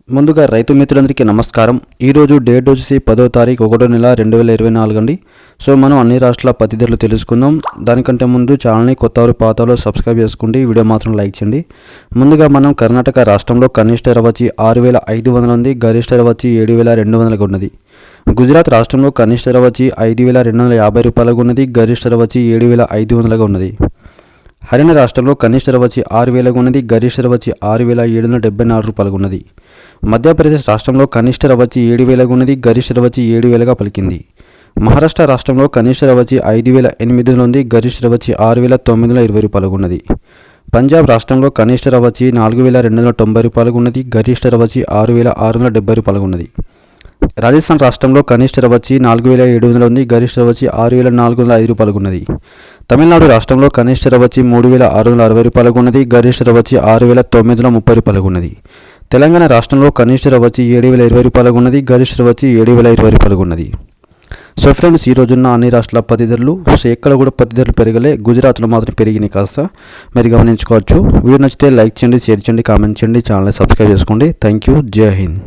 ముందుగా రైతు మిత్రులందరికీ నమస్కారం. ఈరోజు డేట్ వచ్చేసి 10వ తారీఖు 1వ నెల 2024 అండి. సో మనం అన్ని రాష్ట్రాల పత్తి ధరలు తెలుసుకుందాం. దానికంటే ముందు ఛానల్ని కొత్తవారు పాతవారు సబ్స్క్రైబ్ చేసుకోండి, వీడియో మాత్రం లైక్ చేయండి. ముందుగా మనం కర్ణాటక రాష్ట్రంలో కనిష్ట ధర వచ్చి 6,500 ఉంది, గరిష్ట ధర వచ్చి 7,200 ఉన్నది. గుజరాత్ రాష్ట్రంలో కనిష్ట ధర వచ్చి 5,250 రూపాయలుగా ఉన్నది, గరిష్ట ధర వచ్చి 7,500 ఉన్నది. హర్యానా రాష్ట్రంలో కనిష్ట ధర వచ్చి 6,000 ఉన్నది, గరిష్ట ధర వచ్చి 6,774 రూపాయలుగా ఉన్నది. మధ్యప్రదేశ్ రాష్ట్రంలో కనిష్ట ధర వచ్చి 7,000 ఉన్నది, గరిష్ట ధర వచ్చి 7,000గా పలికింది. మహారాష్ట్ర రాష్ట్రంలో కనిష్ట ధర వచ్చి 5,800 ఉంది, గరిష్ట ధర వచ్చి 6,920 రూపాయలుగా ఉన్నది. పంజాబ్ రాష్ట్రంలో కనిష్ట ధర వచ్చి 4,290 రూపాయలుగా ఉన్నది, గరిష్ట ధర వచ్చి 6,670 రూపాయలుగా ఉన్నది. రాజస్థాన్ రాష్ట్రంలో కనిష్ట ధర వచ్చి 4,700 ఉంది, గరిష్ట ధర వచ్చి 6,405 రూపాయలుగా ఉన్నది. తమిళనాడు రాష్ట్రంలో కనిష్ట ధర వచ్చి 3,660 రూపాయలుగా ఉన్నది, గరిష్ట ధర వచ్చి 6,930 రూపాయలుగా ఉన్నది. తెలంగాణ రాష్ట్రంలో కనిష్ట ధర వచ్చి 7,020 రూపాయలుగా ఉన్నది, గరిష్ట ధర వచ్చి 7,020 రూపాయలుగా ఉన్నది. సో ఫ్రెండ్స్, ఈరోజున్న అన్ని రాష్ట్రాల పత్తి ధరలు, సో ఎక్కడ కూడా పత్తి ధరలు పెరగలే, గుజరాత్లో మాత్రం పెరిగినాయి కాస్త, మీరు గమనించుకోవచ్చు. వీడియో నచ్చితే లైక్ చేయండి, షేర్ చేయండి, కామెంట్ చేయండి, ఛానల్ని సబ్స్క్రైబ్ చేసుకోండి. Thank you. జై హింద్.